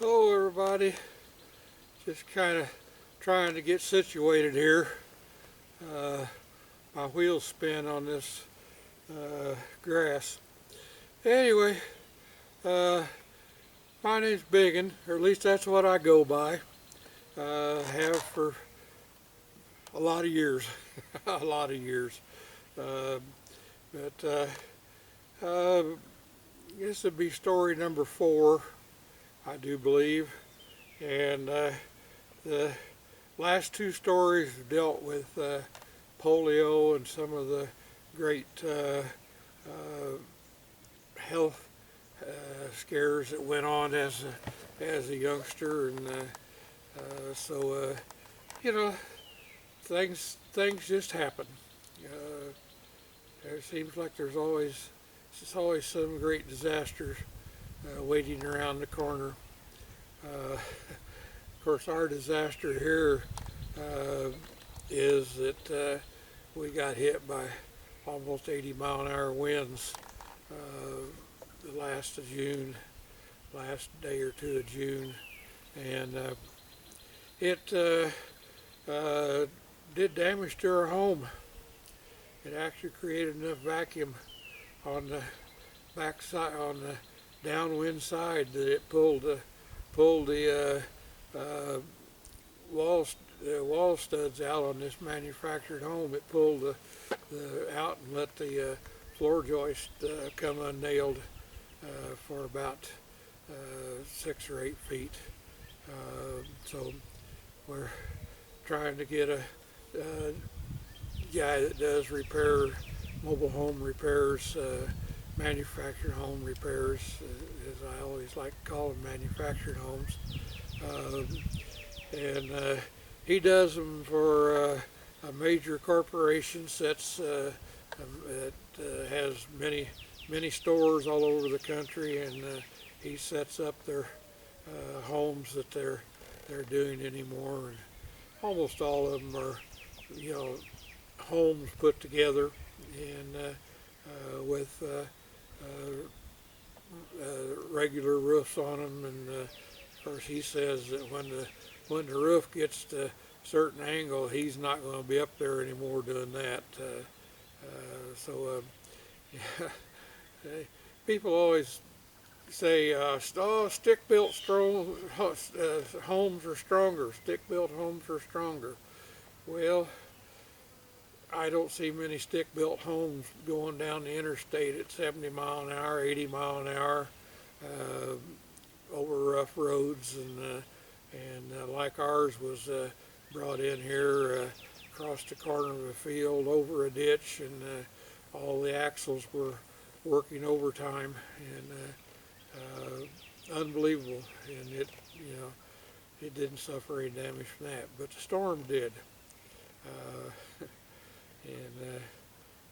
Hello everybody, just kind of trying to get situated here. My wheels spin on this grass. Anyway, uh, my name's Bigun, or at least that's what I go by. Have for a lot of years, a lot of years. Uh, but this would be story number 4, I do believe. And the last 2 stories dealt with polio and some of the great health scares that went on as a youngster, and so you know, things just happen. It seems like there's always some great disaster waiting around the corner. Of course, our disaster here is that we got hit by almost 80-mile-an-hour winds the last day or 2 of June, and it did damage to our home. It actually created enough vacuum on the back side, on the downwind side, that it pulled the wall studs out on this manufactured home. It pulled the out and let the floor joist come unnailed for about 6 or 8 feet. So we're trying to get a guy that does mobile home repairs, manufactured home repairs, as I always like to call them, manufactured homes. And he does them for a major corporation that has many stores all over the country, and he sets up their homes that they're doing anymore. And almost all of them are, homes put together, and with regular roofs on them. And of course, he says that when the roof gets to a certain angle, he's not going to be up there anymore doing that. So people always say, stick-built homes are stronger. Stick-built homes are stronger. Well, I don't see many stick-built homes going down the interstate at 70 mile an hour, 80 mile an hour, over rough roads, and like ours was brought in here across the corner of a field, over a ditch, and all the axles were working overtime, and unbelievable. And it didn't suffer any damage from that, but the storm did.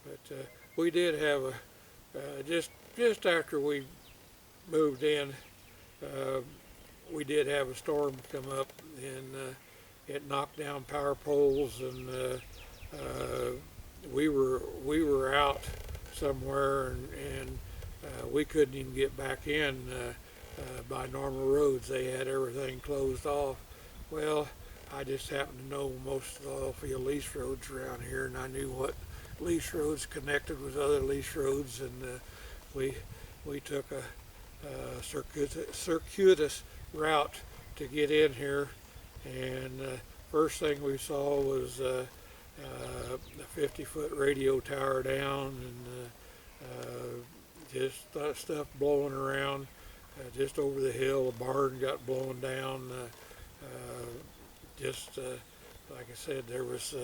But we did have just after we moved in, we did have a storm come up, and it knocked down power poles, and we were out somewhere, and we couldn't even get back in by normal roads. They had everything closed off. Well, I just happened to know most of the oil field lease roads around here, and I knew what lease roads connected with other lease roads, and we took a circuitous route to get in here. And first thing we saw was a 50-foot radio tower down, and just stuff blowing around just over the hill. A barn got blown down. Like I said, there was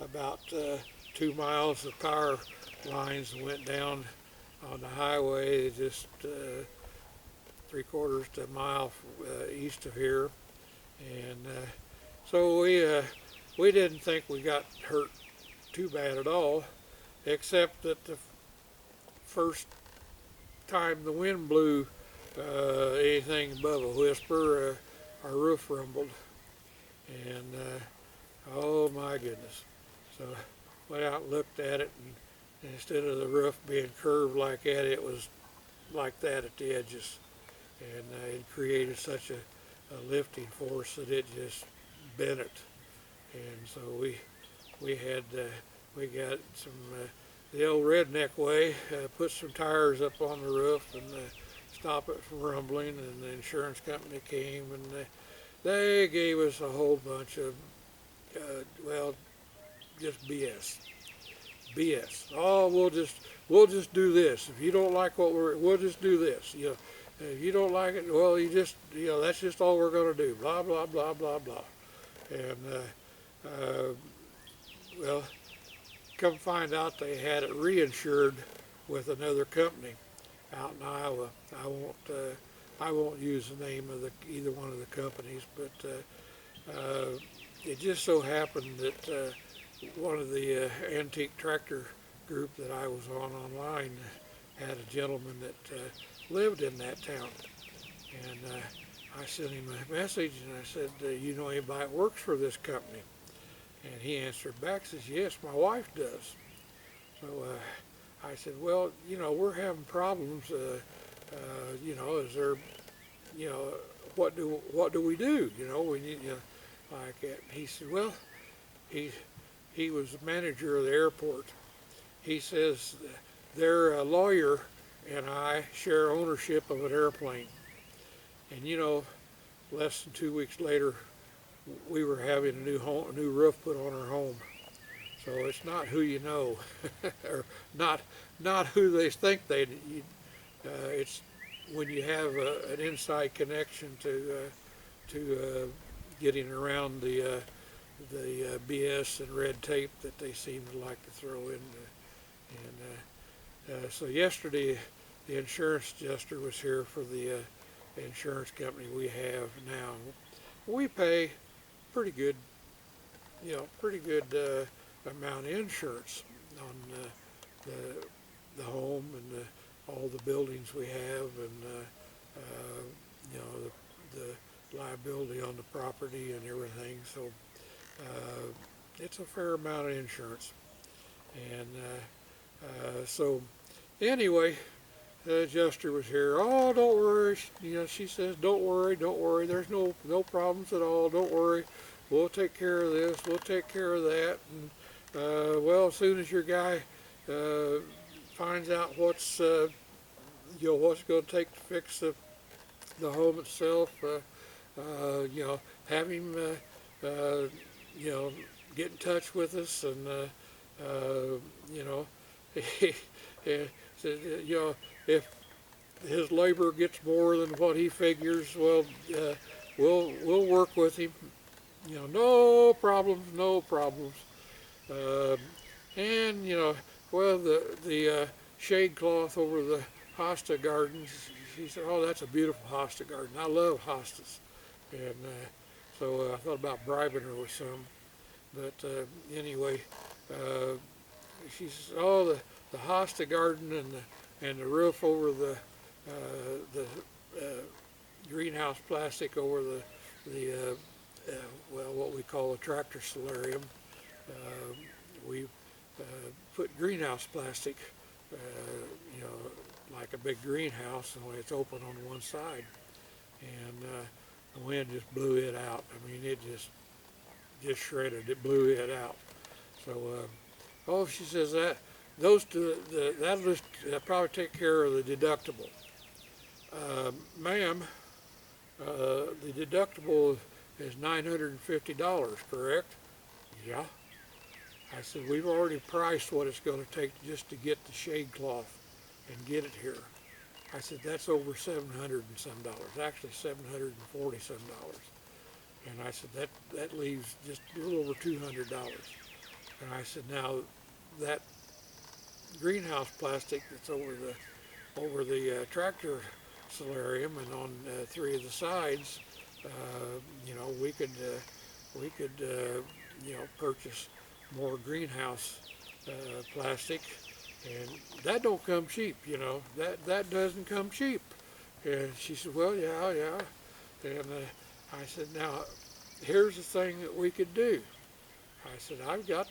about 2 miles of power lines that went down on the highway, just 3/4 to a mile east of here. And so we didn't think we got hurt too bad at all, except that the first time the wind blew anything above a whisper, our roof rumbled. And oh my goodness. So went out and looked at it, and instead of the roof being curved like that, it was like that at the edges. And it created such a lifting force that it just bent it. And so we had we got some the old redneck way, put some tires up on the roof and stop it from rumbling, and the insurance company came and they gave us a whole bunch of well, just BS. Oh, we'll just do this. If you don't like what we'll just do this. You know, if you don't like it, well, that's just all we're going to do. Blah blah blah blah blah. And well, come find out they had it reinsured with another company out in Iowa. I won't use the name of either one of the companies, but it just so happened that one of the antique tractor group that I was on online had a gentleman that lived in that town, and I sent him a message and I said, you know anybody that works for this company? And he answered back, says, yes, my wife does. So I said, well, you know, we're having problems. You know, is there, you know, what do we do? You know, we need, you know, like that. He said, well, he was the manager of the airport. He says their lawyer and I share ownership of an airplane. And you know, less than 2 weeks later, we were having a new roof put on our home. So it's not who you know, or not who they think it's when you have an inside connection to getting around the BS and red tape that they seem to like to throw in. So yesterday, the insurance adjuster was here for the insurance company we have now. We pay pretty good, you know, amount of insurance on the home and all the buildings we have, and you know, the liability on the property and everything. So it's a fair amount of insurance. And so anyway, the adjuster was here. Oh, don't worry. You know, she says, don't worry. There's no problems at all. Don't worry. We'll take care of this. We'll take care of that. And well, as soon as your guy finds out what's you know, what's going to take to fix the home itself, you know, have him you know, get in touch with us, and you know, he said, you know, if his labor gets more than what he figures, well, we'll work with him. You know, no problems. And you know, well, the shade cloth over the hosta gardens. She said, "Oh, that's a beautiful hosta garden. I love hostas." And so I thought about bribing her with some. But anyway, she says, "Oh, the hosta garden and the roof over the greenhouse plastic over the well, what we call a tractor solarium. We put greenhouse plastic, you know, like a big greenhouse, only it's open on one side, and the wind just blew it out. I mean, it just shredded. It blew it out. So, oh, she says that'll just probably take care of the deductible. Ma'am, the deductible is $950, correct? Yeah. I said, we've already priced what it's going to take just to get the shade cloth and get it here. I said, that's over $700 and some dollars, actually $740 some dollars. And I said, that leaves just a little over $200. And I said, now that greenhouse plastic that's over the tractor solarium and on 3 of the sides, you know, we could you know, purchase more greenhouse plastic, and that don't come cheap. You know, that doesn't come cheap. And she said, well, yeah. And I said, now here's the thing that we could do. I said, I've got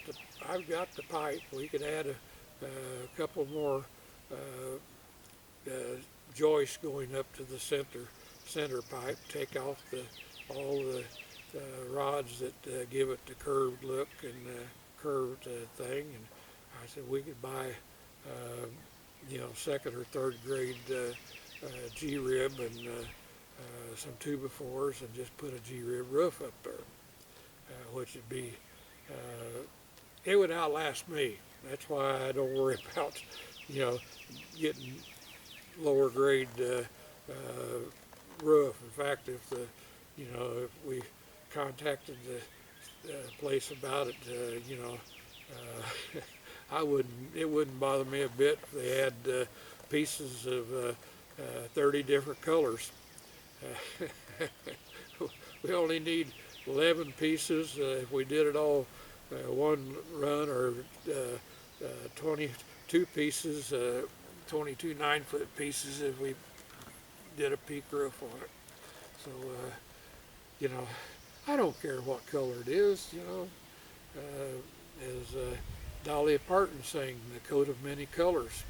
the pipe. We could add a couple more joists going up to the center center pipe, take off all the rods that give it the curved look and curved thing. And I said we could buy, second or third grade G-rib and some 2x4s and just put a G-rib roof up there, which would be, it would outlast me. That's why I don't worry about, getting lower grade roof. In fact, if we contacted the place about it, it wouldn't bother me a bit if they had pieces of 30 different colors. We only need 11 pieces if we did it all one run, or 22 pieces, 22 9-foot pieces if we did a peak roof on it. So, I don't care what color it is, as Dolly Parton sang, the coat of many colors,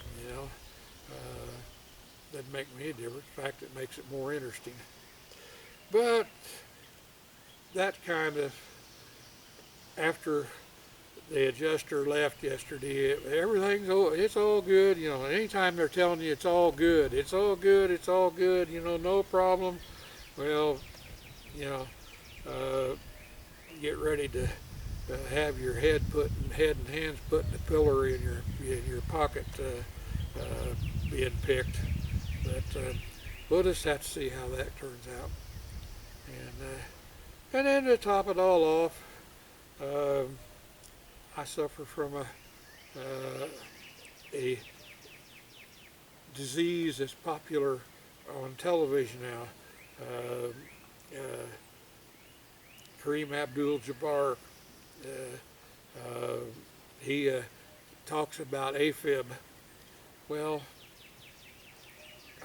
doesn't make me a difference. In fact, it makes it more interesting. But that kind of, after the adjuster left yesterday, it's all good, anytime they're telling you it's all good, it's all good, it's all good, no problem. Well, get ready to have your head and hands put in the pillar in your pocket, being picked. But we'll just have to see how that turns out. And then to top it all off, I suffer from a disease that's popular on television now. Kareem Abdul-Jabbar, he talks about AFib. Well,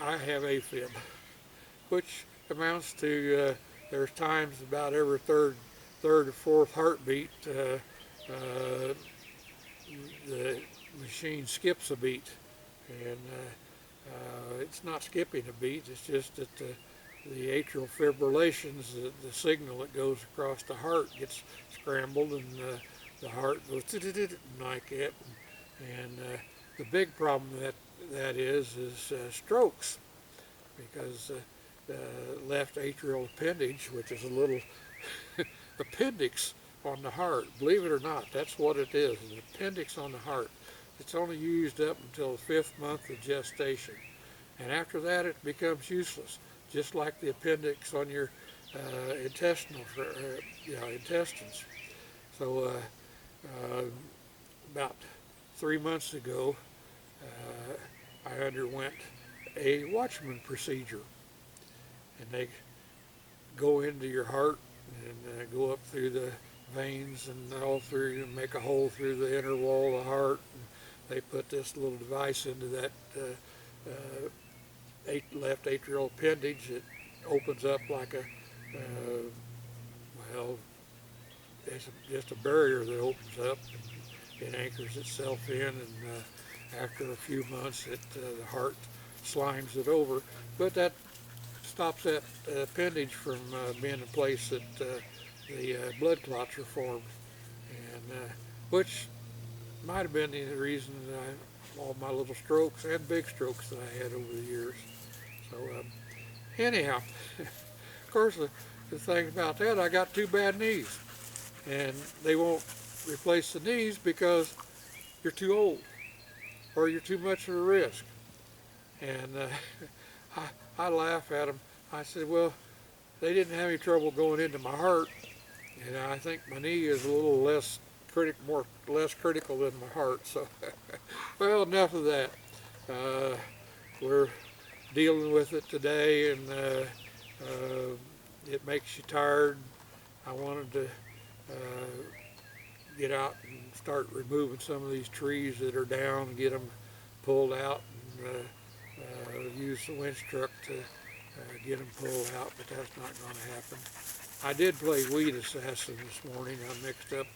I have AFib, which amounts to there's times about every third or fourth heartbeat the machine skips a beat, and it's not skipping a beat, it's just that the atrial fibrillations, the signal that goes across the heart gets scrambled, and the heart goes like that. And the big problem that is strokes, because the left atrial appendage, which is a little appendix on the heart, believe it or not, that's what it is, an appendix on the heart. It's only used up until the 5th month of gestation, and after that it becomes useless, just like the appendix on your intestines. So about 3 months ago, I underwent a Watchman procedure, and they go into your heart and go up through the veins and all through, and make a hole through the inner wall of the heart. And they put this little device into that left atrial appendage. It opens up like it's just a barrier that opens up, and it anchors itself in, and after a few months the heart slimes it over. But that stops that appendage from being a place that the blood clots are formed, and which might have been the reason that all my little strokes and big strokes that I had over the years. So anyhow, of course the thing about that, I got 2 bad knees, and they won't replace the knees because you're too old or you're too much of a risk. And I laugh at them. I said, well, they didn't have any trouble going into my heart, and I think my knee is a little less critical than my heart. So, well, enough of that. We're dealing with it today, and it makes you tired. I wanted to get out and start removing some of these trees that are down and get them pulled out, and use the winch truck to get them pulled out, but that's not going to happen. I did play weed assassin this morning. I mixed up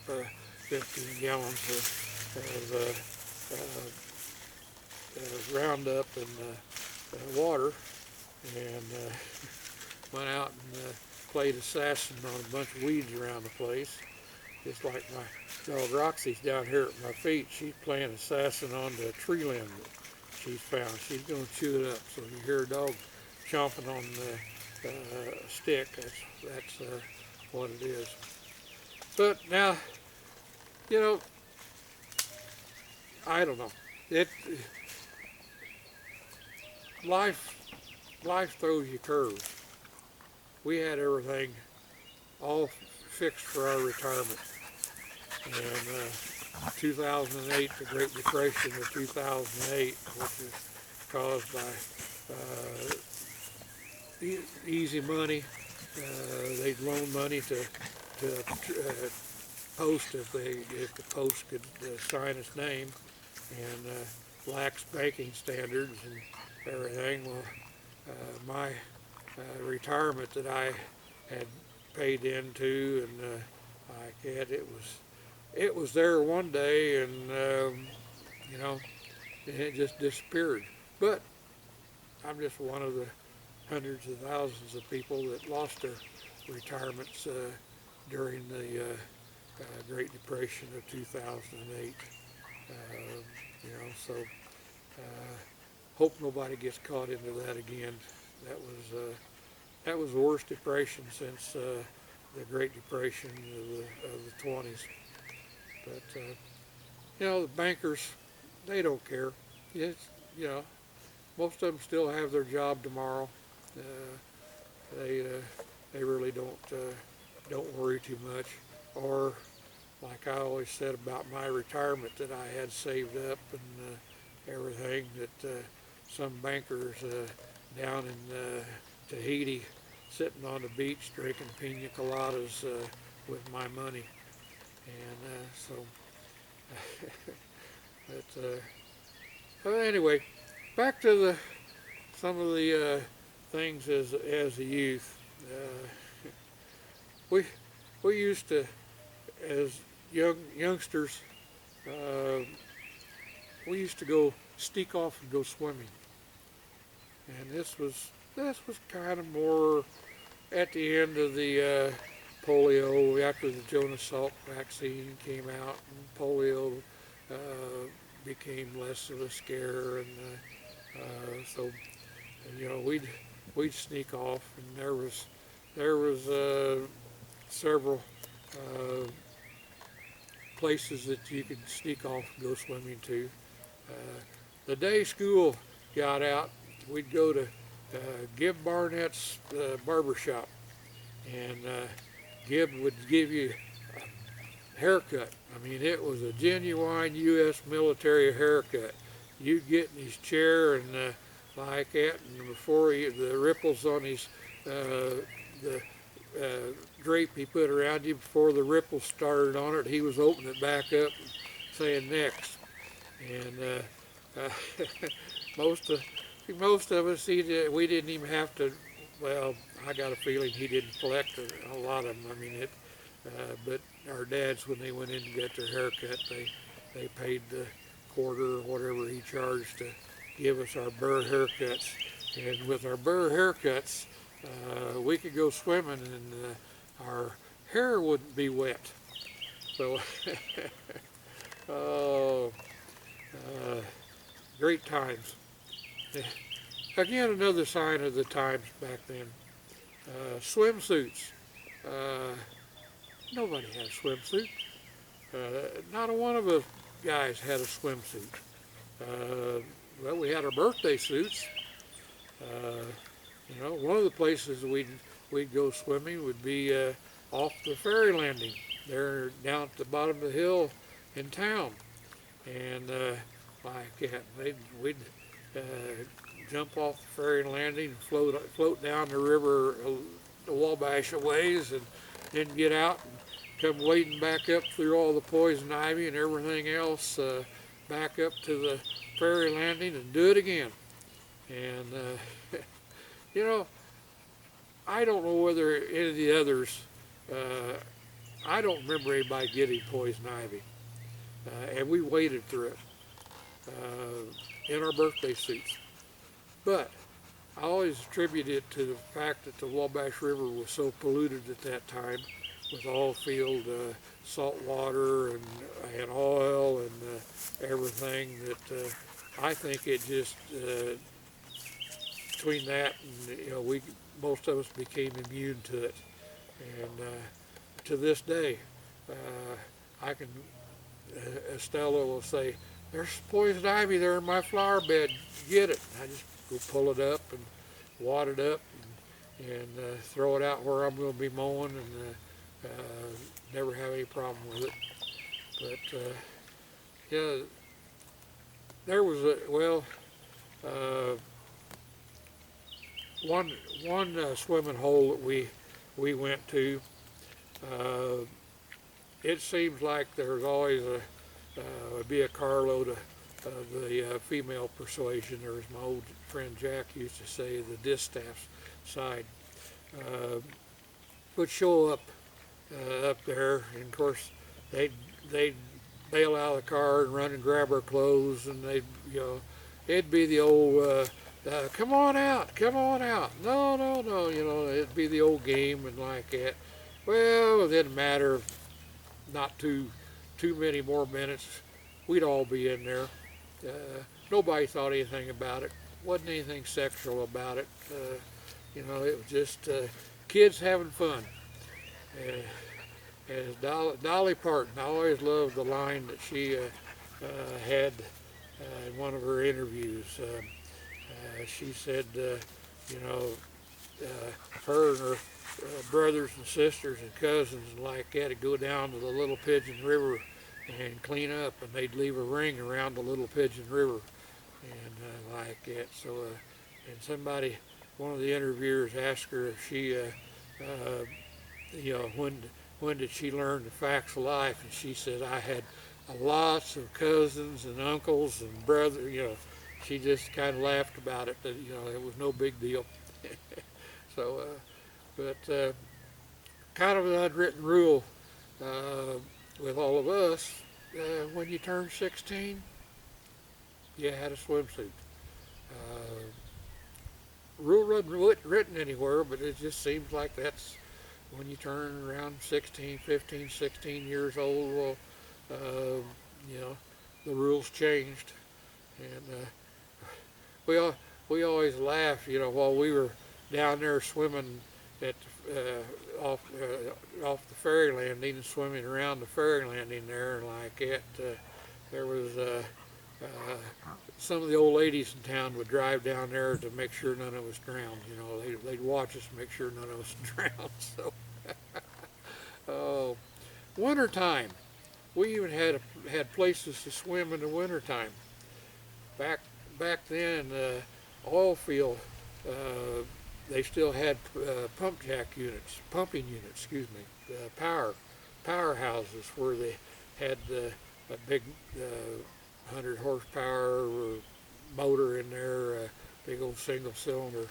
15 gallons of Roundup and water, and went out and played assassin on a bunch of weeds around the place. Just like my dog Roxy's down here at my feet, she's playing assassin on the tree limb that she's found. She's going to chew it up. So you hear a dog chomping on the stick, that's what it is. But now, you know, I don't know. Life throws you curves. We had everything all fixed for our retirement. And 2008, the Great Depression of 2008, which is caused by easy money. They'd loan money to Post if the Post could sign its name, and lax banking standards and everything. Well, my retirement that I had paid into, and it was there one day, and you know, it just disappeared. But I'm just one of the hundreds of thousands of people that lost their retirements during the Great Depression of 2008. You know, so hope nobody gets caught into that again. That was the worst depression since the Great Depression of the 20s. But you know, the bankers, they don't care. It's, you know, most of them still have their job tomorrow. They really don't worry too much. Or like I always said about my retirement that I had saved up and everything, that some bankers down in Tahiti sitting on the beach drinking pina coladas with my money. And so, but anyway, back to some of the things as a youth. We used to, as youngsters, we used to go sneak off and go swimming. And this was kind of more at the end of the polio, after the Jonas Salk vaccine came out, and polio became less of a scare, and so, you know, we'd sneak off, and there was several places that you could sneak off and go swimming to. The day school got out, we'd go to Gib Barnett's barber shop, and Gib would give you a haircut. I mean, it was a genuine U.S. military haircut. You'd get in his chair and like that, and before the ripples on his the drape he put around you, before the ripples started on it, he was opening it back up and saying next. And most of us, we didn't even have to. Well, I got a feeling he didn't collect a lot of them. I mean, but our dads, when they went in to get their haircut, they paid the quarter or whatever he charged to give us our burr haircuts. And with our burr haircuts, we could go swimming, and our hair wouldn't be wet. So, great times. Again, another sign of the times back then. Swimsuits. Nobody had a swimsuit. Not a one of us guys had a swimsuit. Well, we had our birthday suits. You know, one of the places we'd go swimming would be off the ferry landing there down at the bottom of the hill in town. And we'd jump off the ferry landing and float down the river the Wabash a ways, and then get out and come wading back up through all the poison ivy and everything else back up to the ferry landing and do it again. And you know, I don't know whether any of the others, I don't remember anybody getting poison ivy. And we waded through it in our birthday suits. But I always attribute it to the fact that the Wabash River was so polluted at that time with oil field salt water and oil and everything that I think it just between that and we most of us became immune to it, and to this day I can Estella will say, "There's poison ivy there in my flower bed. Get it." And I just go pull it up and wad it up and throw it out where I'm going to be mowing, and never have any problem with it. But yeah, there was one swimming hole that we went to. Uh, it seems like there's always would be a carload of the female persuasion, or as my old friend Jack used to say, the distaff side, would show up there, and of course they'd bail out of the car and run and grab our clothes, and it'd be the old come on out, come on out, no, no, no, it'd be the old game and like that. Well, it didn't matter, not too many more minutes, we'd all be in there. Nobody thought anything about it. Wasn't anything sexual about it. It was just kids having fun. As Dolly Parton, I always loved the line that she had in one of her interviews. She said, her and her brothers and sisters and cousins and like that would go down to the Little Pigeon River and clean up, and they'd leave a ring around the Little Pigeon River and like that. So, and one of the interviewers asked her if she, when did she learn the facts of life, and she said, "I had lots of cousins and uncles and brothers." She just kind of laughed about it, that it was no big deal. So, but kind of an unwritten rule with all of us, when you turn 16, you had a swimsuit. Rule wasn't written anywhere, but it just seems like that's when you turn around 16, 15, 16 years old. Well, the rules changed, and we always laughed, while we were down there swimming at off the ferry landing and swimming around the ferry landing there and like that. There was some of the old ladies in town would drive down there to make sure none of us drowned. They'd watch us to make sure none of us drowned. So, wintertime, we even had places to swim in the wintertime. Back then, oil field, they still had pumping units, excuse me, powerhouses where they had a big 100 horsepower motor in there, a big old single cylinder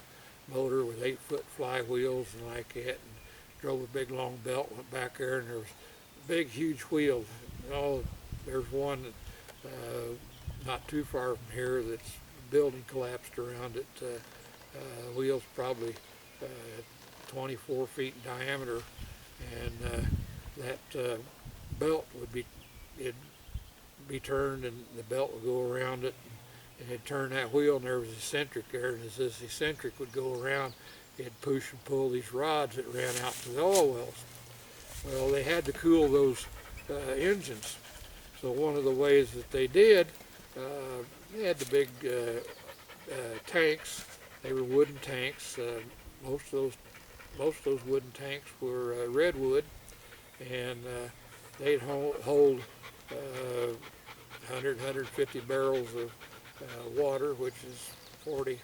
motor with 8-foot flywheels and like that, and drove a big long belt, went back there, and there was big huge wheels. There's one that, not too far from here, that's building collapsed around it. Wheels probably 24 feet in diameter, and that belt would be turned, and the belt would go around it, and it'd turn that wheel, and there was eccentric there, and as this eccentric would go around, it'd push and pull these rods that ran out to the oil wells. Well, they had to cool those engines, so one of the ways that they did, they had the big tanks. They were wooden tanks. Most of those wooden tanks were redwood, and they'd hold 150 barrels of water, which is 40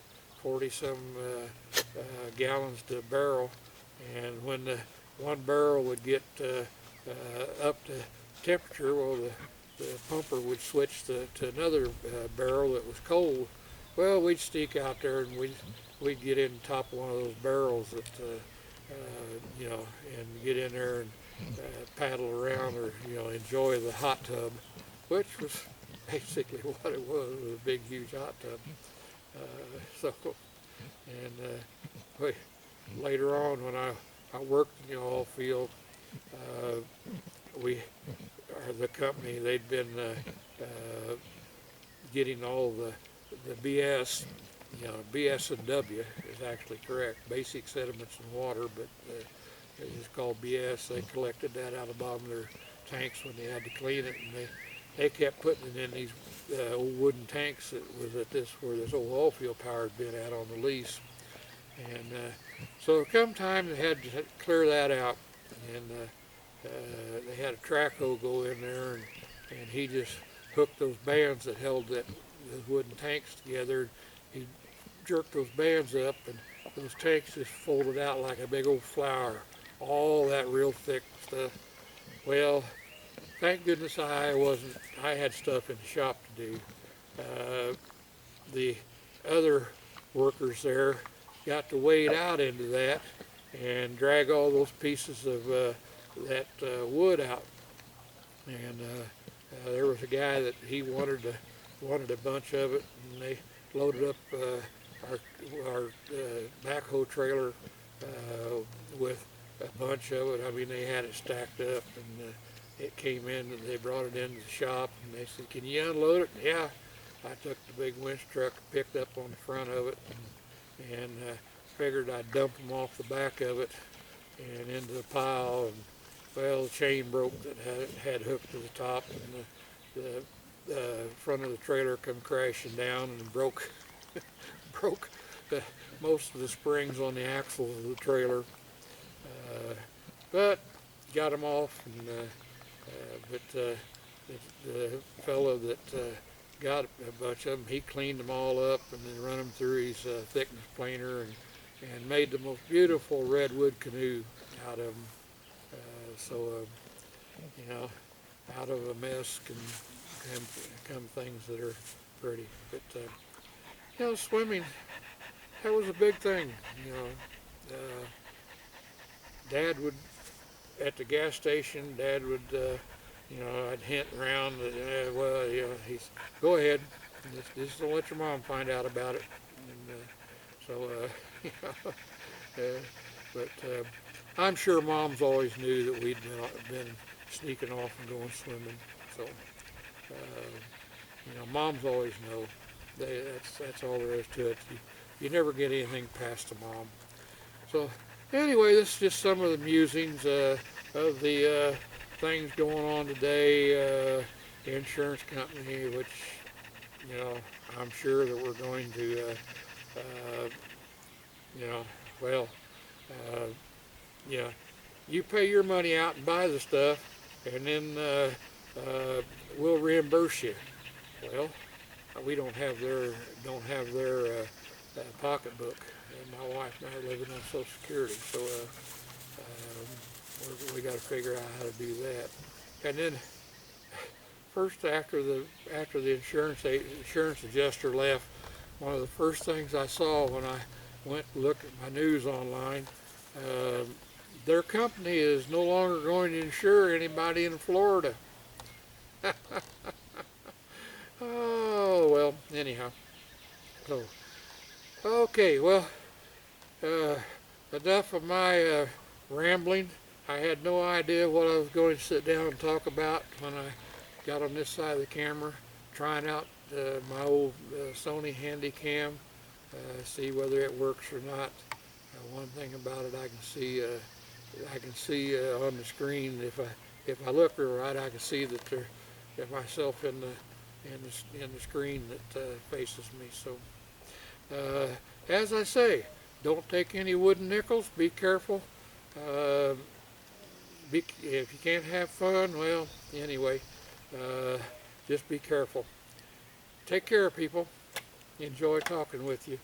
some gallons to a barrel. And when the one barrel would get up to temperature, well, the pumper would switch to another barrel that was cold. Well, we'd sneak out there, and we'd get in top of one of those barrels that, and get in there and paddle around, or enjoy the hot tub, which was basically what it was a big huge hot tub. So And later on, when I worked in the oil field, uh, the company, they'd been getting all the BS, BS and W is actually correct, basic sediments and water, but it's called BS. They collected that out of the bottom of their tanks when they had to clean it, and they kept putting it in these old wooden tanks that was at where this old oil field power had been at on the lease. And so come time they had to clear that out, and they had a track hoe go in there, and he just hooked those bands that held those wooden tanks together. He jerked those bands up, and those tanks just folded out like a big old flower, all that real thick stuff. Well, thank goodness I had stuff in the shop to do. The other workers there got to wade out into that and drag all those pieces of that wood out. And there was a guy that he wanted a bunch of it, and they loaded up our backhoe trailer with a bunch of it. I mean, they had it stacked up, and it came in, and they brought it into the shop, and they said, "Can you unload it?" Yeah. I took the big winch truck, picked up on the front of it, and figured I'd dump them off the back of it and into the pile. And well, the chain broke that had hooked to the top, and the front of the trailer come crashing down and broke most of the springs on the axles of the trailer. But got them off, and the fellow that got a bunch of them, he cleaned them all up and then run them through his thickness planer and made the most beautiful redwood canoe out of them. Out of a mess can come things that are pretty. But swimming, that was a big thing. Dad would, at the gas station, Dad would, I'd hint around, he's, go ahead, just don't let your mom find out about it. And but I'm sure moms always knew that we'd been sneaking off and going swimming. So, moms always know. That's all there is to it. You never get anything past a mom. So, anyway, this is just some of the musings of the things going on today. Insurance company, which, I'm sure that we're going to, you pay your money out and buy the stuff, and then we'll reimburse you. Well, we don't have their pocketbook, and my wife and I are living on Social Security, so we got to figure out how to do that. And then first, after the insurance adjuster left, one of the first things I saw when I went to look at my news online, their company is no longer going to insure anybody in Florida. Oh, well, anyhow. So, okay, well, enough of my rambling. I had no idea what I was going to sit down and talk about when I got on this side of the camera, trying out my old Sony Handycam, see whether it works or not. One thing about it, I can see on the screen, if I look right, I can see that there's myself in the screen that faces me. So, as I say, don't take any wooden nickels. Be careful. If you can't have fun, well, anyway, just be careful. Take care, people. Enjoy talking with you.